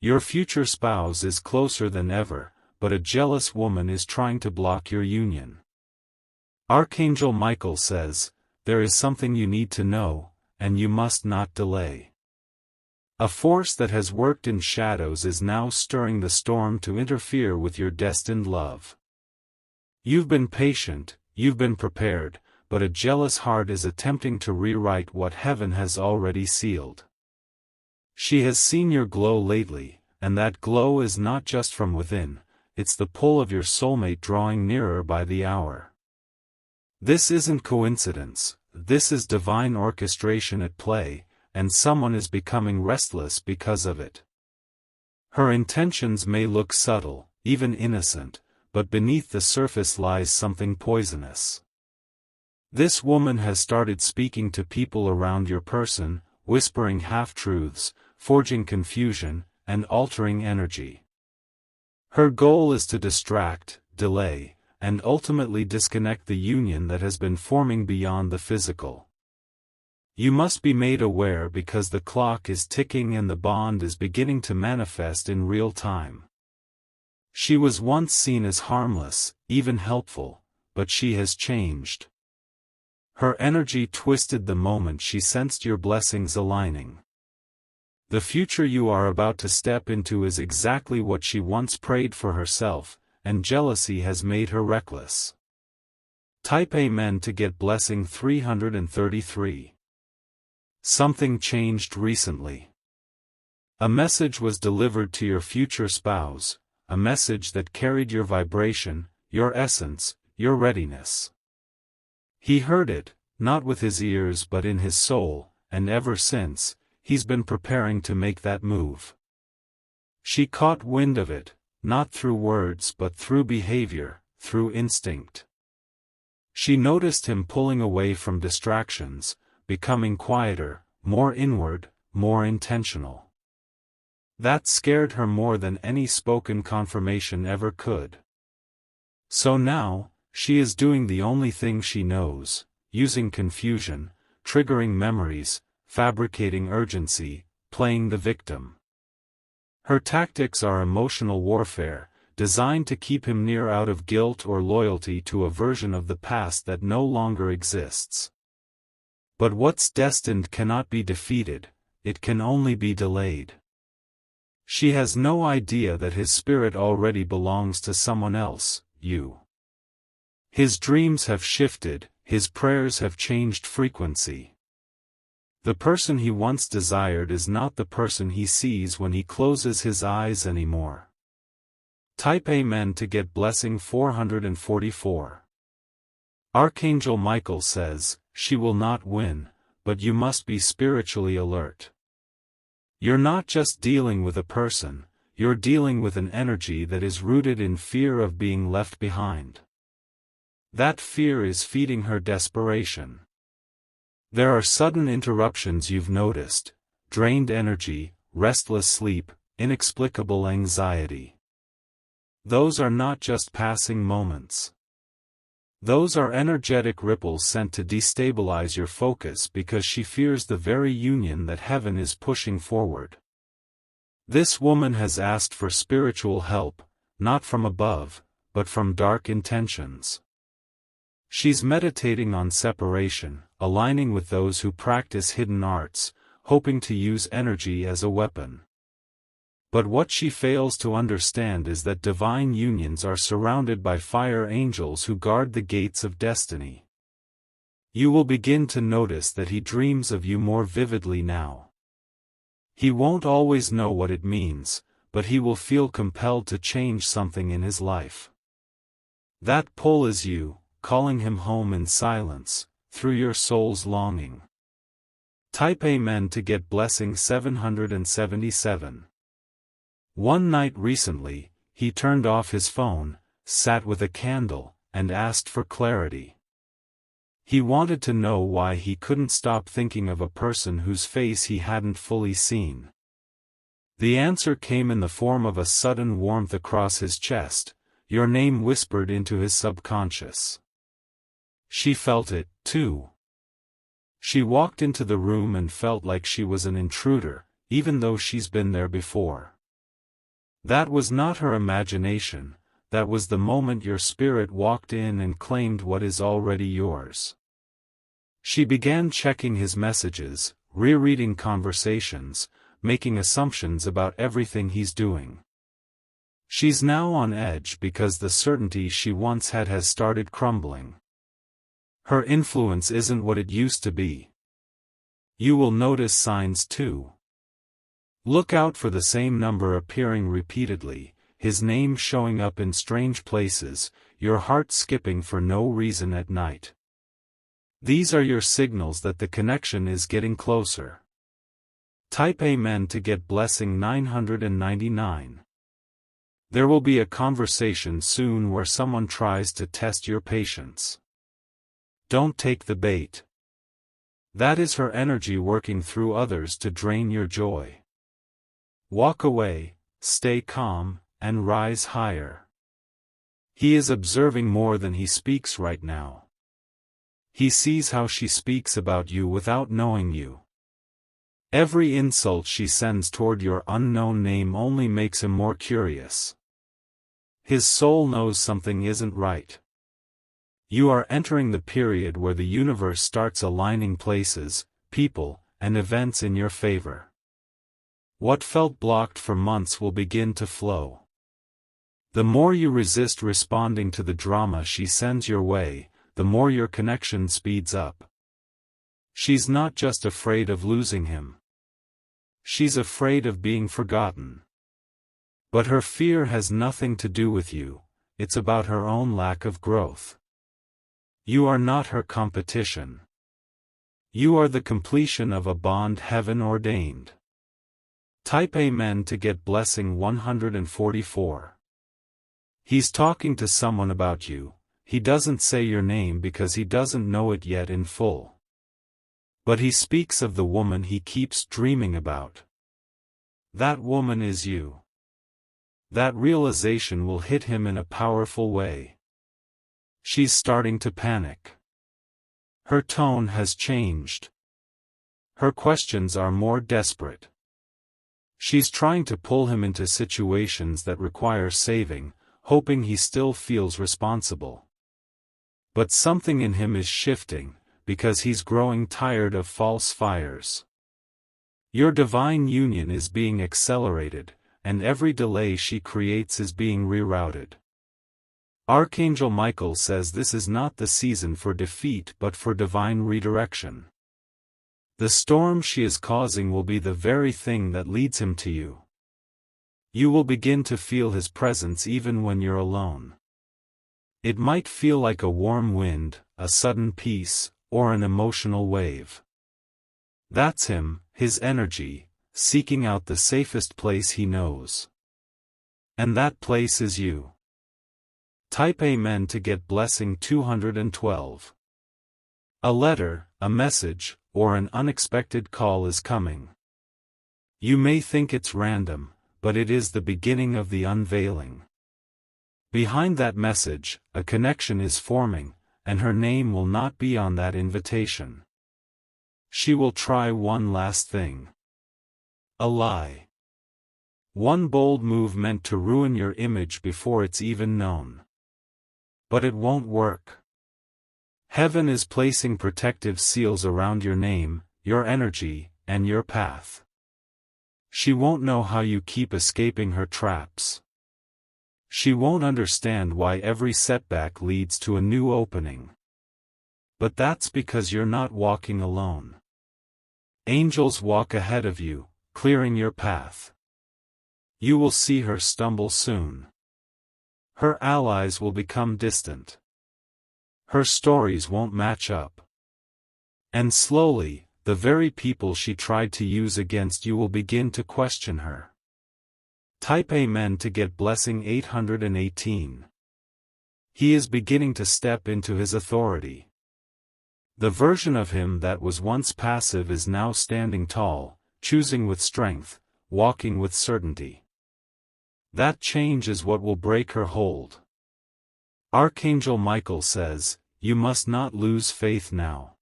Your future spouse is closer than ever, but a jealous woman is trying to block your union. Archangel Michael says, there is something you need to know, and you must not delay. A force that has worked in shadows is now stirring the storm to interfere with your destined love. You've been patient, you've been prepared, but a jealous heart is attempting to rewrite what heaven has already sealed. She has seen your glow lately, and that glow is not just from within, it's the pull of your soulmate drawing nearer by the hour. This isn't coincidence, this is divine orchestration at play, and someone is becoming restless because of it. Her intentions may look subtle, even innocent, but beneath the surface lies something poisonous. This woman has started speaking to people around your person, whispering half-truths, forging confusion, and altering energy. Her goal is to distract, delay, and ultimately disconnect the union that has been forming beyond the physical. You must be made aware because the clock is ticking and the bond is beginning to manifest in real time. She was once seen as harmless, even helpful, but she has changed. Her energy twisted the moment she sensed your blessings aligning. The future you are about to step into is exactly what she once prayed for herself, and jealousy has made her reckless. Type Amen to get blessing 333. Something changed recently. A message was delivered to your future spouse, a message that carried your vibration, your essence, your readiness. He heard it, not with his ears but in his soul, and ever since, he's been preparing to make that move. She caught wind of it, not through words but through behavior, through instinct. She noticed him pulling away from distractions, becoming quieter, more inward, more intentional. That scared her more than any spoken confirmation ever could. So now, she is doing the only thing she knows, using confusion, triggering memories, fabricating urgency, playing the victim. Her tactics are emotional warfare, designed to keep him near out of guilt or loyalty to a version of the past that no longer exists. But what's destined cannot be defeated, it can only be delayed. She has no idea that his spirit already belongs to someone else, you. His dreams have shifted, his prayers have changed frequency. The person he once desired is not the person he sees when he closes his eyes anymore. Type Amen to get blessing 444. Archangel Michael says, she will not win, but you must be spiritually alert. You're not just dealing with a person, you're dealing with an energy that is rooted in fear of being left behind. That fear is feeding her desperation. There are sudden interruptions you've noticed, drained energy, restless sleep, inexplicable anxiety. Those are not just passing moments. Those are energetic ripples sent to destabilize your focus because she fears the very union that heaven is pushing forward. This woman has asked for spiritual help, not from above, but from dark intentions. She's meditating on separation, aligning with those who practice hidden arts, hoping to use energy as a weapon. But what she fails to understand is that divine unions are surrounded by fire angels who guard the gates of destiny. You will begin to notice that he dreams of you more vividly now. He won't always know what it means, but he will feel compelled to change something in his life. That pull is you, calling him home in silence, through your soul's longing. Type Amen to get blessing 777. One night recently, he turned off his phone, sat with a candle, and asked for clarity. He wanted to know why he couldn't stop thinking of a person whose face he hadn't fully seen. The answer came in the form of a sudden warmth across his chest, your name whispered into his subconscious. She felt it, too. She walked into the room and felt like she was an intruder, even though she's been there before. That was not her imagination, that was the moment your spirit walked in and claimed what is already yours. She began checking his messages, rereading conversations, making assumptions about everything he's doing. She's now on edge because the certainty she once had has started crumbling. Her influence isn't what it used to be. You will notice signs too. Look out for the same number appearing repeatedly, his name showing up in strange places, your heart skipping for no reason at night. These are your signals that the connection is getting closer. Type Amen to get blessing 999. There will be a conversation soon where someone tries to test your patience. Don't take the bait. That is her energy working through others to drain your joy. Walk away, stay calm, and rise higher. He is observing more than he speaks right now. He sees how she speaks about you without knowing you. Every insult she sends toward your unknown name only makes him more curious. His soul knows something isn't right. You are entering the period where the universe starts aligning places, people, and events in your favor. What felt blocked for months will begin to flow. The more you resist responding to the drama she sends your way, the more your connection speeds up. She's not just afraid of losing him. She's afraid of being forgotten. But her fear has nothing to do with you, it's about her own lack of growth. You are not her competition. You are the completion of a bond heaven ordained. Type Amen to get blessing 144. He's talking to someone about you. He doesn't say your name because he doesn't know it yet in full. But he speaks of the woman he keeps dreaming about. That woman is you. That realization will hit him in a powerful way. She's starting to panic. Her tone has changed. Her questions are more desperate. She's trying to pull him into situations that require saving, hoping he still feels responsible. But something in him is shifting, because he's growing tired of false fires. Your divine union is being accelerated, and every delay she creates is being rerouted. Archangel Michael says this is not the season for defeat but for divine redirection. The storm she is causing will be the very thing that leads him to you. You will begin to feel his presence even when you're alone. It might feel like a warm wind, a sudden peace, or an emotional wave. That's him, his energy, seeking out the safest place he knows. And that place is you. Type Amen to get blessing 212. A letter, a message, or an unexpected call is coming. You may think it's random, but it is the beginning of the unveiling. Behind that message, a connection is forming, and her name will not be on that invitation. She will try one last thing. A lie. One bold move meant to ruin your image before it's even known. But it won't work. Heaven is placing protective seals around your name, your energy, and your path. She won't know how you keep escaping her traps. She won't understand why every setback leads to a new opening. But that's because you're not walking alone. Angels walk ahead of you, clearing your path. You will see her stumble soon. Her allies will become distant. Her stories won't match up. And slowly, the very people she tried to use against you will begin to question her. Type Amen to get blessing 818. He is beginning to step into his authority. The version of him that was once passive is now standing tall, choosing with strength, walking with certainty. That change is what will break her hold. Archangel Michael says, you must not lose faith now.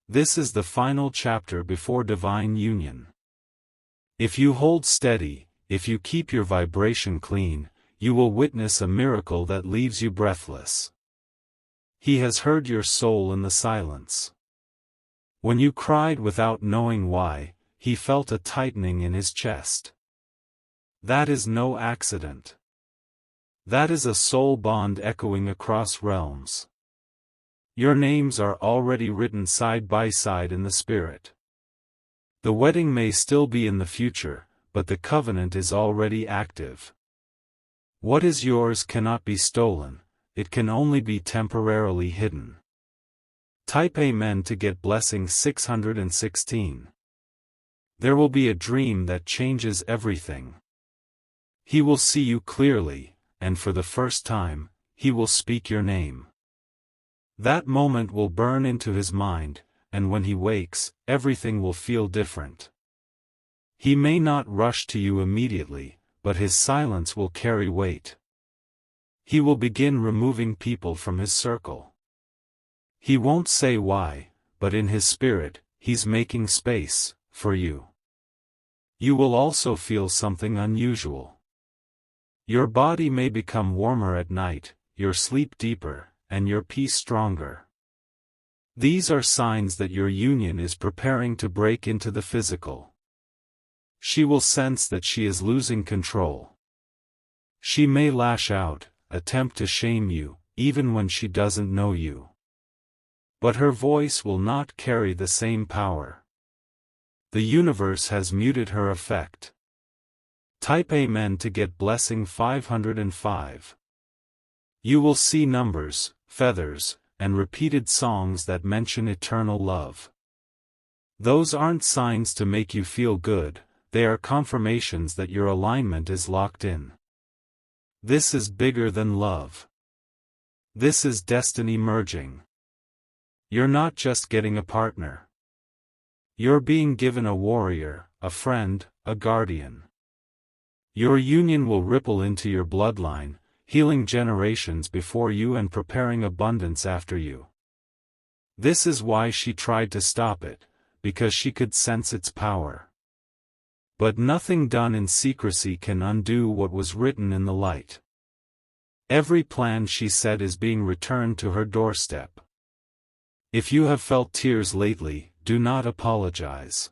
This is the final chapter before divine union. If you hold steady, if you keep your vibration clean, you will witness a miracle that leaves you breathless. He has heard your soul in the silence. When you cried without knowing why, he felt a tightening in his chest. That is no accident. That is a soul bond echoing across realms. Your names are already written side by side in the spirit. The wedding may still be in the future, but the covenant is already active. What is yours cannot be stolen, it can only be temporarily hidden. Type Amen to get blessing 616. There will be a dream that changes everything. He will see you clearly, and for the first time, he will speak your name. That moment will burn into his mind, and when he wakes, everything will feel different. He may not rush to you immediately, but his silence will carry weight. He will begin removing people from his circle. He won't say why, but in his spirit, he's making space for you. You will also feel something unusual. Your body may become warmer at night, your sleep deeper, and your peace stronger. These are signs that your union is preparing to break into the physical. She will sense that she is losing control. She may lash out, attempt to shame you, even when she doesn't know you. But her voice will not carry the same power. The universe has muted her effect. Type Amen to get blessing 505. You will see numbers, feathers, and repeated songs that mention eternal love. Those aren't signs to make you feel good, they are confirmations that your alignment is locked in. This is bigger than love. This is destiny merging. You're not just getting a partner. You're being given a warrior, a friend, a guardian. Your union will ripple into your bloodline, healing generations before you and preparing abundance after you. This is why she tried to stop it, because she could sense its power. But nothing done in secrecy can undo what was written in the light. Every plan she said is being returned to her doorstep. If you have felt tears lately, do not apologize.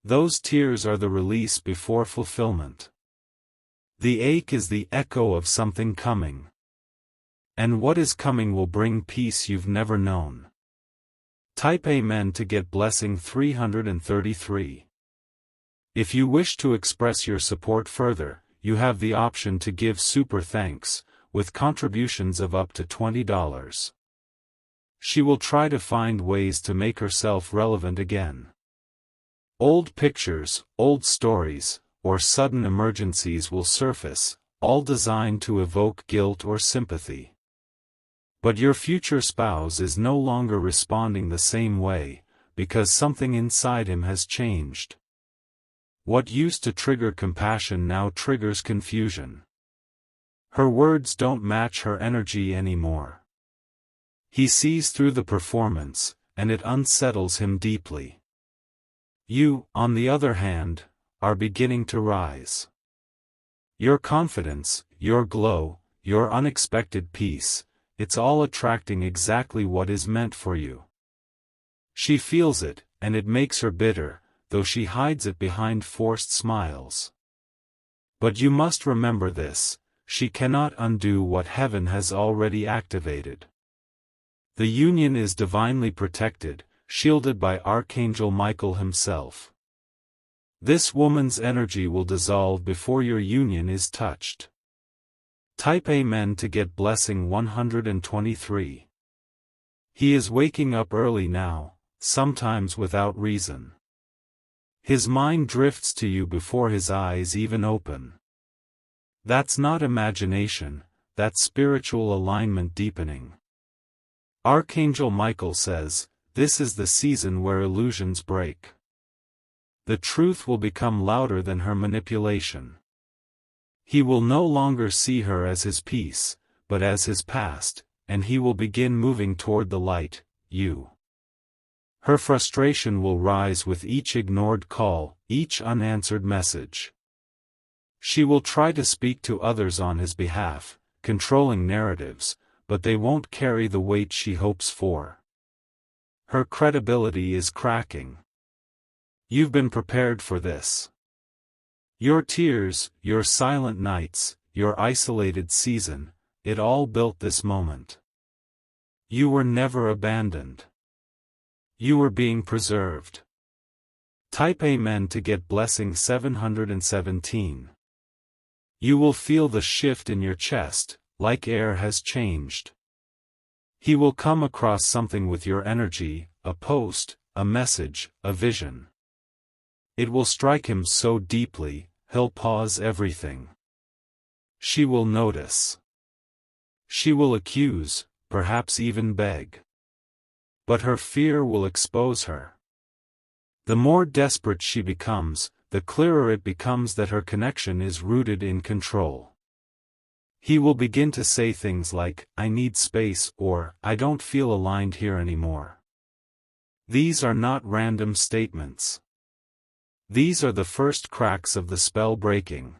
Those tears are the release before fulfillment. The ache is the echo of something coming. And what is coming will bring peace you've never known. Type Amen to get blessing 333. If you wish to express your support further, you have the option to give super thanks, with contributions of up to $20. She will try to find ways to make herself relevant again. Old pictures, old stories, or sudden emergencies will surface, all designed to evoke guilt or sympathy. But your future spouse is no longer responding the same way, because something inside him has changed. What used to trigger compassion now triggers confusion. Her words don't match her energy anymore. He sees through the performance, and it unsettles him deeply. You, on the other hand, are beginning to rise. Your confidence, your glow, your unexpected peace, it's all attracting exactly what is meant for you. She feels it, and it makes her bitter, though she hides it behind forced smiles. But you must remember this, she cannot undo what heaven has already activated. The union is divinely protected, shielded by Archangel Michael himself. This woman's energy will dissolve before your union is touched. Type Amen to get blessing 123. He is waking up early now, sometimes without reason. His mind drifts to you before his eyes even open. That's not imagination, that's spiritual alignment deepening. Archangel Michael says, this is the season where illusions break. The truth will become louder than her manipulation. He will no longer see her as his piece, but as his past, and he will begin moving toward the light, you. Her frustration will rise with each ignored call, each unanswered message. She will try to speak to others on his behalf, controlling narratives, but they won't carry the weight she hopes for. Her credibility is cracking. You've been prepared for this. Your tears, your silent nights, your isolated season, it all built this moment. You were never abandoned. You were being preserved. Type Amen to get blessing 717. You will feel the shift in your chest, like air has changed. He will come across something with your energy, a post, a message, a vision. It will strike him so deeply, he'll pause everything. She will notice. She will accuse, perhaps even beg. But her fear will expose her. The more desperate she becomes, the clearer it becomes that her connection is rooted in control. He will begin to say things like, "I need space," or "I don't feel aligned here anymore." These are not random statements. These are the first cracks of the spell breaking.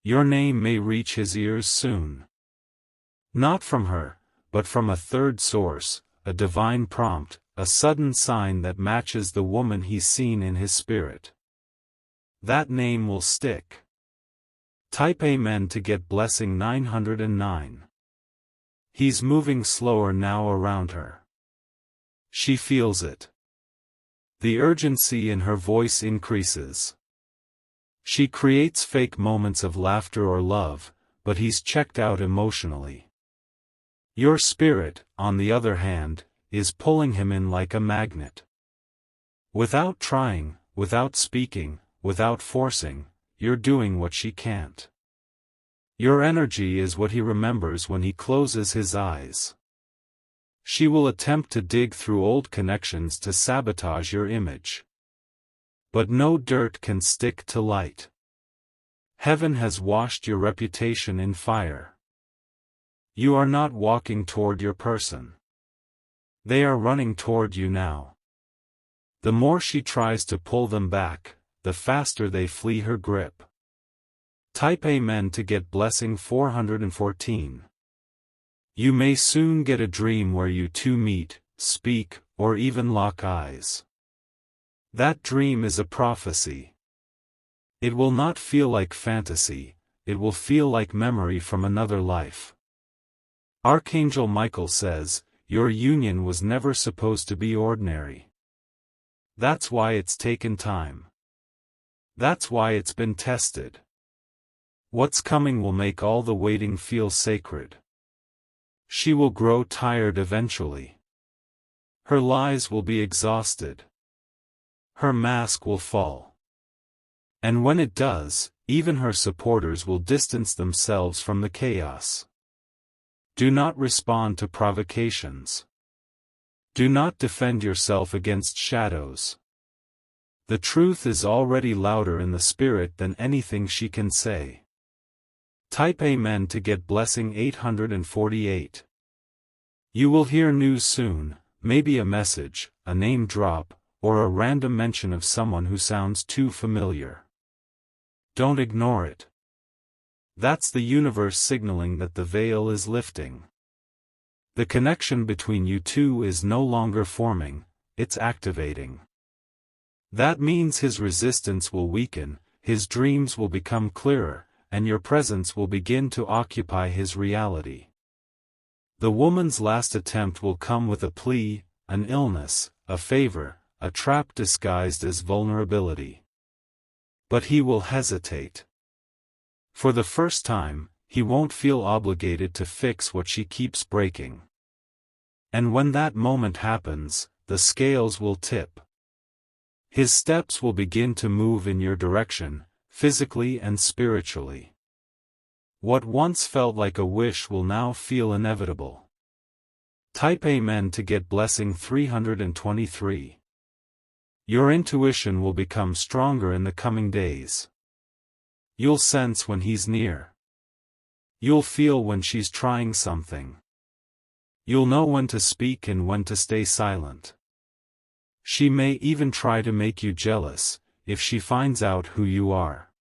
Your name may reach his ears soon. Not from her, but from a third source, a divine prompt, a sudden sign that matches the woman he's seen in his spirit. That name will stick. Type Amen to get blessing 909. He's moving slower now around her. She feels it. The urgency in her voice increases. She creates fake moments of laughter or love, but he's checked out emotionally. Your spirit, on the other hand, is pulling him in like a magnet. Without trying, without speaking, without forcing, you're doing what she can't. Your energy is what he remembers when he closes his eyes. She will attempt to dig through old connections to sabotage your image. But no dirt can stick to light. Heaven has washed your reputation in fire. You are not walking toward your person. They are running toward you now. The more she tries to pull them back, the faster they flee her grip. Type Amen to get blessing 414. You may soon get a dream where you two meet, speak, or even lock eyes. That dream is a prophecy. It will not feel like fantasy, it will feel like memory from another life. Archangel Michael says, your union was never supposed to be ordinary. That's why it's taken time. That's why it's been tested. What's coming will make all the waiting feel sacred. She will grow tired eventually. Her lies will be exhausted. Her mask will fall. And when it does, even her supporters will distance themselves from the chaos. Do not respond to provocations. Do not defend yourself against shadows. The truth is already louder in the spirit than anything she can say. Type Amen to get blessing 848. You will hear news soon, maybe a message, a name drop, or a random mention of someone who sounds too familiar. Don't ignore it. That's the universe signaling that the veil is lifting. The connection between you two is no longer forming, it's activating. That means his resistance will weaken, his dreams will become clearer, and your presence will begin to occupy his reality. The woman's last attempt will come with a plea, an illness, a favor, a trap disguised as vulnerability. But he will hesitate. For the first time, he won't feel obligated to fix what she keeps breaking. And when that moment happens, the scales will tip. His steps will begin to move in your direction, physically and spiritually. What once felt like a wish will now feel inevitable. Type Amen to get blessing 323. Your intuition will become stronger in the coming days. You'll sense when he's near. You'll feel when she's trying something. You'll know when to speak and when to stay silent. She may even try to make you jealous, if she finds out who you are.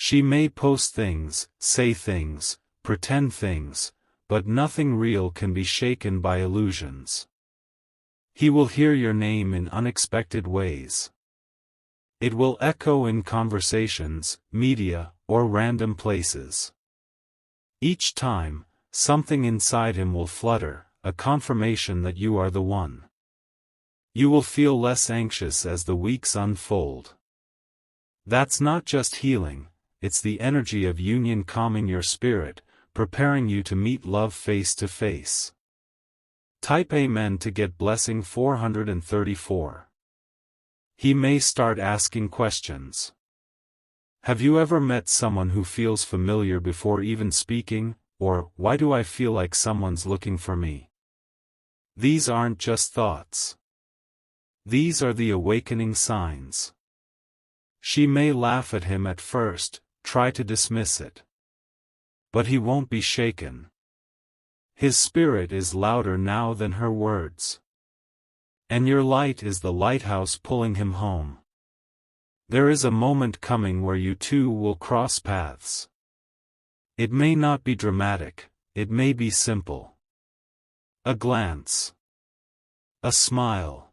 She may post things, say things, pretend things, but nothing real can be shaken by illusions. He will hear your name in unexpected ways. It will echo in conversations, media, or random places. Each time, something inside him will flutter, a confirmation that you are the one. You will feel less anxious as the weeks unfold. That's not just healing, it's the energy of union calming your spirit, preparing you to meet love face to face. Type Amen to get blessing 434. He may start asking questions. Have you ever met someone who feels familiar before even speaking, or, why do I feel like someone's looking for me? These aren't just thoughts. These are the awakening signs. She may laugh at him at first, try to dismiss it. But he won't be shaken. His spirit is louder now than her words. And your light is the lighthouse pulling him home. There is a moment coming where you two will cross paths. It may not be dramatic, it may be simple. A glance. A smile.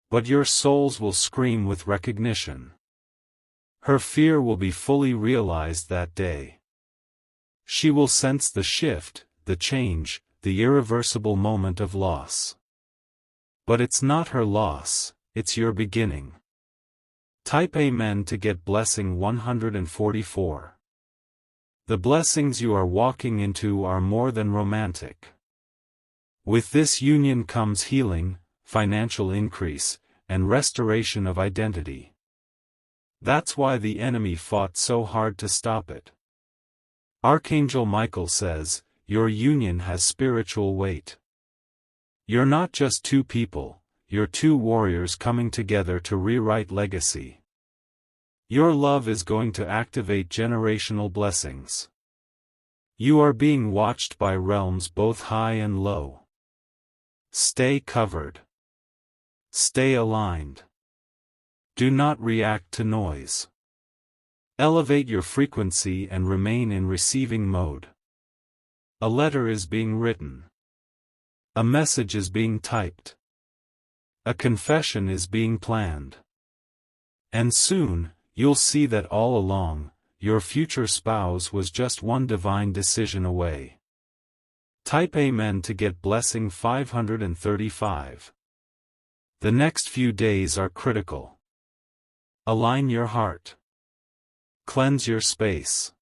But your souls will scream with recognition. Her fear will be fully realized that day. She will sense the shift, the change, the irreversible moment of loss. But it's not her loss, it's your beginning. Type Amen to get blessing 144. The blessings you are walking into are more than romantic. With this union comes healing, financial increase, and restoration of identity. That's why the enemy fought so hard to stop it. Archangel Michael says, your union has spiritual weight. You're not just two people, you're two warriors coming together to rewrite legacy. Your love is going to activate generational blessings. You are being watched by realms both high and low. Stay covered. Stay aligned. Do not react to noise. Elevate your frequency and remain in receiving mode. A letter is being written. A message is being typed. A confession is being planned. And soon, you'll see that all along, your future spouse was just one divine decision away. Type Amen to get blessing 535. The next few days are critical. Align your heart. Cleanse your space.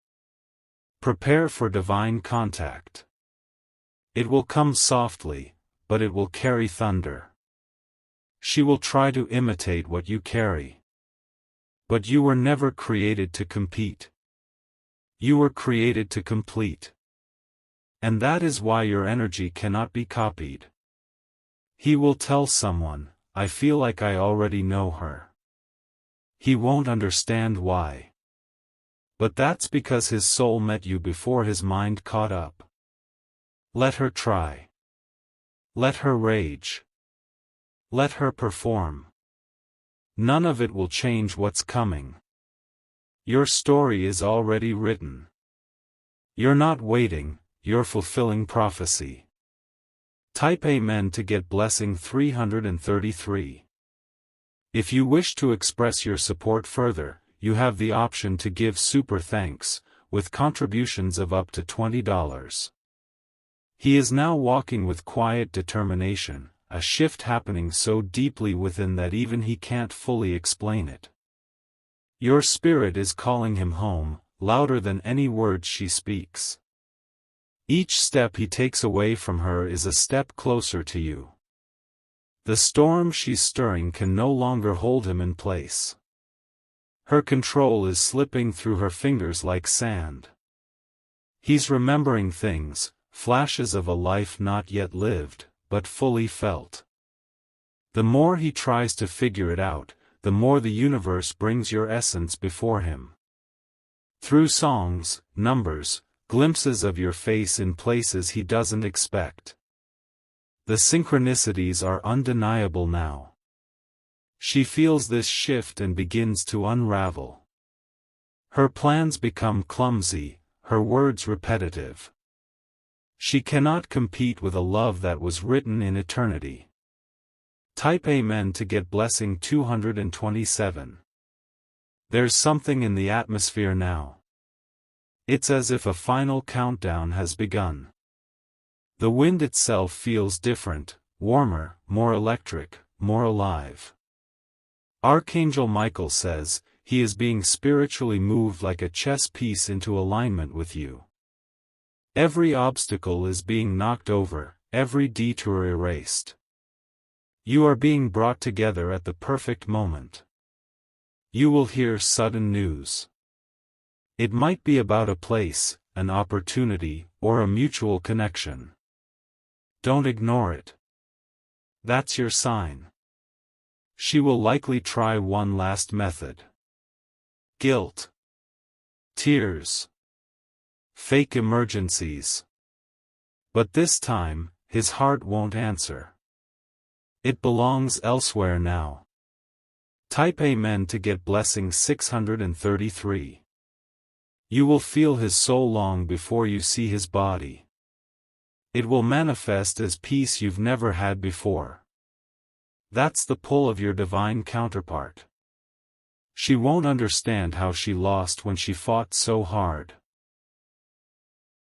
Prepare for divine contact. It will come softly, but it will carry thunder. She will try to imitate what you carry. But you were never created to compete. You were created to complete. And that is why your energy cannot be copied. He will tell someone, I feel like I already know her. He won't understand why. But that's because his soul met you before his mind caught up. Let her try. Let her rage. Let her perform. None of it will change what's coming. Your story is already written. You're not waiting, you're fulfilling prophecy. Type Amen to get blessing 333. If you wish to express your support further, you have the option to give super thanks, with contributions of up to $20. He is now walking with quiet determination, a shift happening so deeply within that even he can't fully explain it. Your spirit is calling him home, louder than any words she speaks. Each step he takes away from her is a step closer to you. The storm she's stirring can no longer hold him in place. Her control is slipping through her fingers like sand. He's remembering things, flashes of a life not yet lived, but fully felt. The more he tries to figure it out, the more the universe brings your essence before him. Through songs, numbers, glimpses of your face in places he doesn't expect. The synchronicities are undeniable now. She feels this shift and begins to unravel. Her plans become clumsy, her words repetitive. She cannot compete with a love that was written in eternity. Type Amen to get blessing 227. There's something in the atmosphere now. It's as if a final countdown has begun. The wind itself feels different, warmer, more electric, more alive. Archangel Michael says, he is being spiritually moved like a chess piece into alignment with you. Every obstacle is being knocked over, every detour erased. You are being brought together at the perfect moment. You will hear sudden news. It might be about a place, an opportunity, or a mutual connection. Don't ignore it. That's your sign. She will likely try one last method. Guilt. Tears. Fake emergencies. But this time, his heart won't answer. It belongs elsewhere now. Type Amen to get blessing 633. You will feel his soul long before you see his body. It will manifest as peace you've never had before. That's the pull of your divine counterpart. She won't understand how she lost when she fought so hard.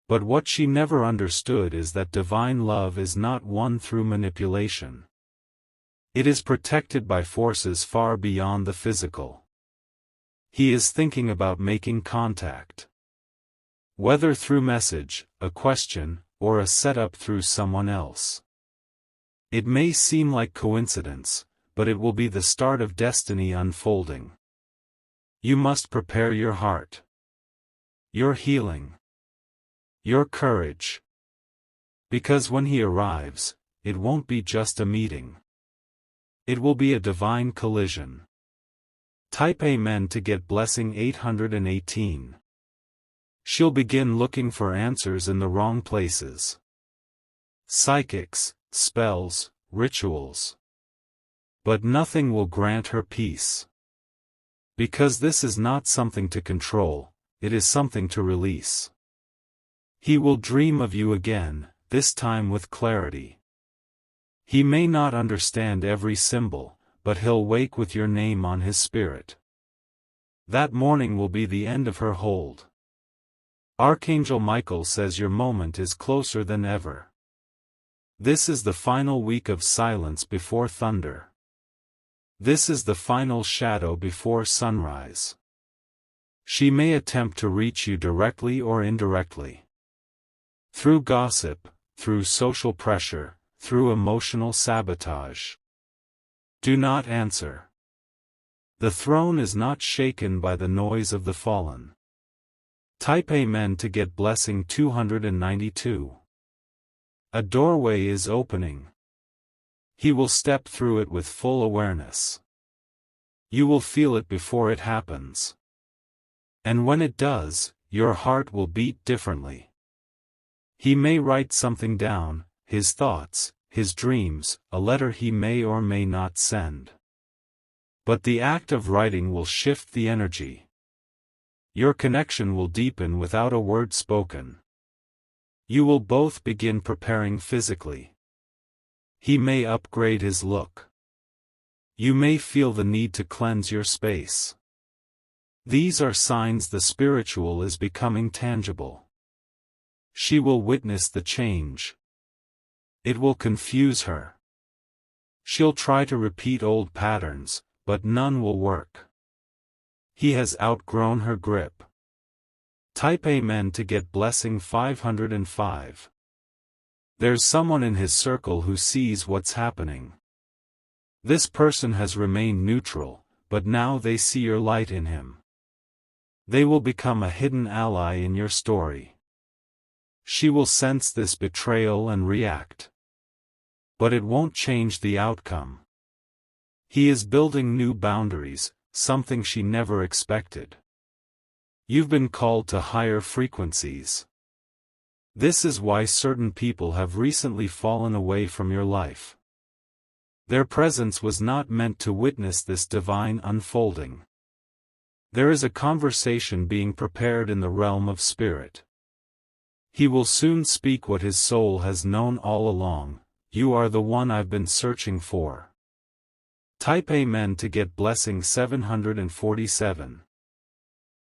But what she never understood is that divine love is not won through manipulation. It is protected by forces far beyond the physical. He is thinking about making contact. Whether through message, a question, or a setup through someone else. It may seem like coincidence, but it will be the start of destiny unfolding. You must prepare your heart. Your healing. Your courage. Because when he arrives, it won't be just a meeting. It will be a divine collision. Type Amen to get blessing 818. She'll begin looking for answers in the wrong places. Psychics, spells, rituals. But nothing will grant her peace. Because this is not something to control, it is something to release. He will dream of you again, this time with clarity. He may not understand every symbol, but he'll wake with your name on his spirit. That morning will be the end of her hold. Archangel Michael says your moment is closer than ever. This is the final week of silence before thunder. This is the final shadow before sunrise. She may attempt to reach you directly or indirectly. Through gossip, through social pressure, through emotional sabotage. Do not answer. The throne is not shaken by the noise of the fallen. Type Amen to get blessing 292. A doorway is opening. He will step through it with full awareness. You will feel it before it happens. And when it does, your heart will beat differently. He may write something down, his thoughts, his dreams, a letter he may or may not send. But the act of writing will shift the energy. Your connection will deepen without a word spoken. You will both begin preparing physically. He may upgrade his look. You may feel the need to cleanse your space. These are signs the spiritual is becoming tangible. She will witness the change. It will confuse her. She'll try to repeat old patterns, but none will work. He has outgrown her grip. Type Amen to get blessing 505. There's someone in his circle who sees what's happening. This person has remained neutral, but now they see your light in him. They will become a hidden ally in your story. She will sense this betrayal and react. But it won't change the outcome. He is building new boundaries, something she never expected. You've been called to higher frequencies. This is why certain people have recently fallen away from your life. Their presence was not meant to witness this divine unfolding. There is a conversation being prepared in the realm of spirit. He will soon speak what his soul has known all along. You are the one I've been searching for. Type Amen to get blessing 747.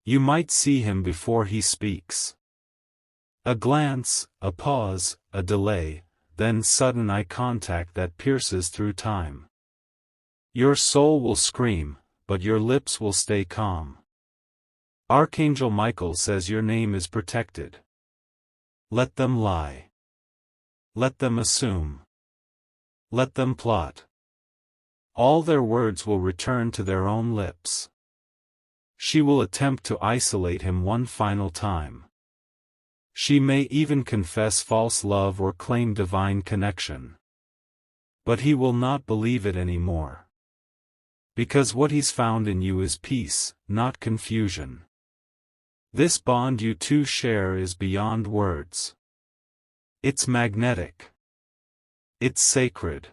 You might see him before he speaks. A glance, a pause, a delay, then sudden eye contact that pierces through time. Your soul will scream, but your lips will stay calm. Archangel Michael says your name is protected. Let them lie. Let them assume. Let them plot. All their words will return to their own lips. She will attempt to isolate him one final time. She may even confess false love or claim divine connection. But he will not believe it anymore. Because what he's found in you is peace, not confusion. This bond you two share is beyond words. It's magnetic. It's sacred.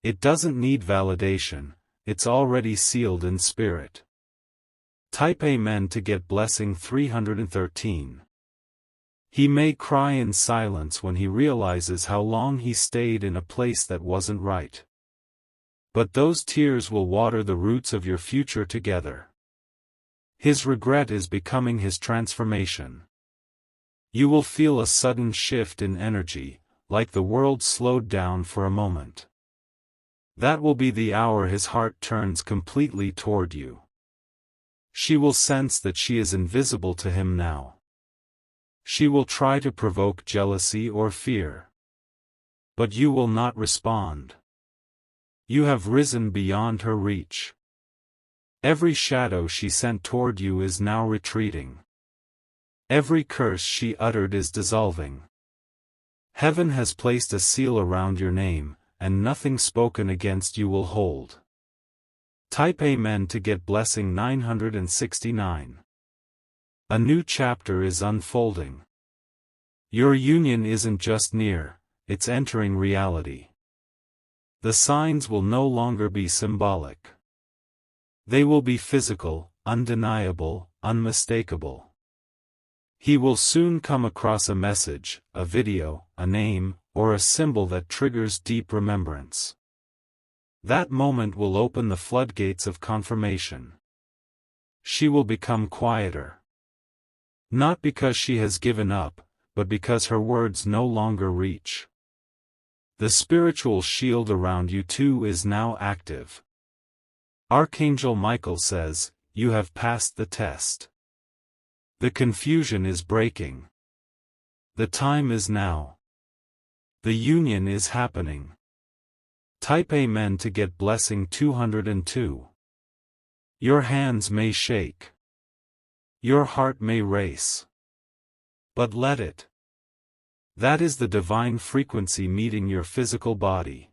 It doesn't need validation, it's already sealed in spirit. Type Amen to get blessing 313. He may cry in silence when he realizes how long he stayed in a place that wasn't right. But those tears will water the roots of your future together. His regret is becoming his transformation. You will feel a sudden shift in energy, like the world slowed down for a moment. That will be the hour his heart turns completely toward you. She will sense that she is invisible to him now. She will try to provoke jealousy or fear. But you will not respond. You have risen beyond her reach. Every shadow she sent toward you is now retreating. Every curse she uttered is dissolving. Heaven has placed a seal around your name, and nothing spoken against you will hold. Type Amen to get blessing 969. A new chapter is unfolding. Your union isn't just near, it's entering reality. The signs will no longer be symbolic. They will be physical, undeniable, unmistakable. He will soon come across a message, a video, a name, or a symbol that triggers deep remembrance. That moment will open the floodgates of confirmation. She will become quieter. Not because she has given up, but because her words no longer reach. The spiritual shield around you two is now active. Archangel Michael says, you have passed the test. The confusion is breaking. The time is now. The union is happening. Type Amen to get blessing 202. Your hands may shake. Your heart may race. But let it. That is the divine frequency meeting your physical body.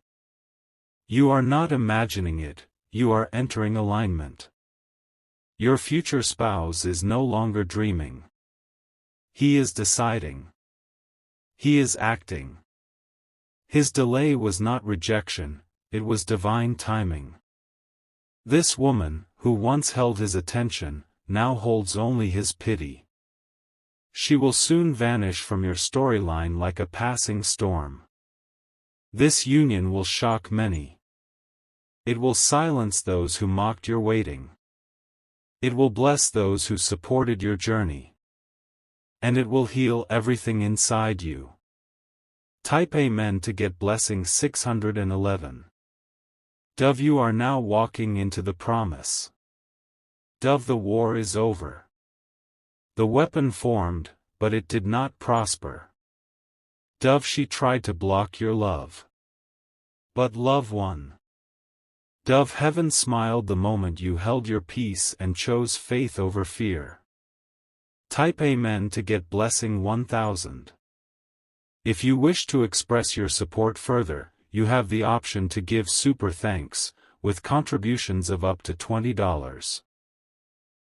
You are not imagining it, you are entering alignment. Your future spouse is no longer dreaming. He is deciding. He is acting. His delay was not rejection, it was divine timing. This woman, who once held his attention, now holds only his pity. She will soon vanish from your storyline like a passing storm. This union will shock many. It will silence those who mocked your waiting. It will bless those who supported your journey. And it will heal everything inside you. Type Amen to get blessing 611. Dove, you are now walking into the promise. Dove, the war is over. The weapon formed, but it did not prosper. Dove, she tried to block your love. But love won. Dove, heaven smiled the moment you held your peace and chose faith over fear. Type Amen to get blessing 1000. If you wish to express your support further, you have the option to give super thanks, with contributions of up to $20.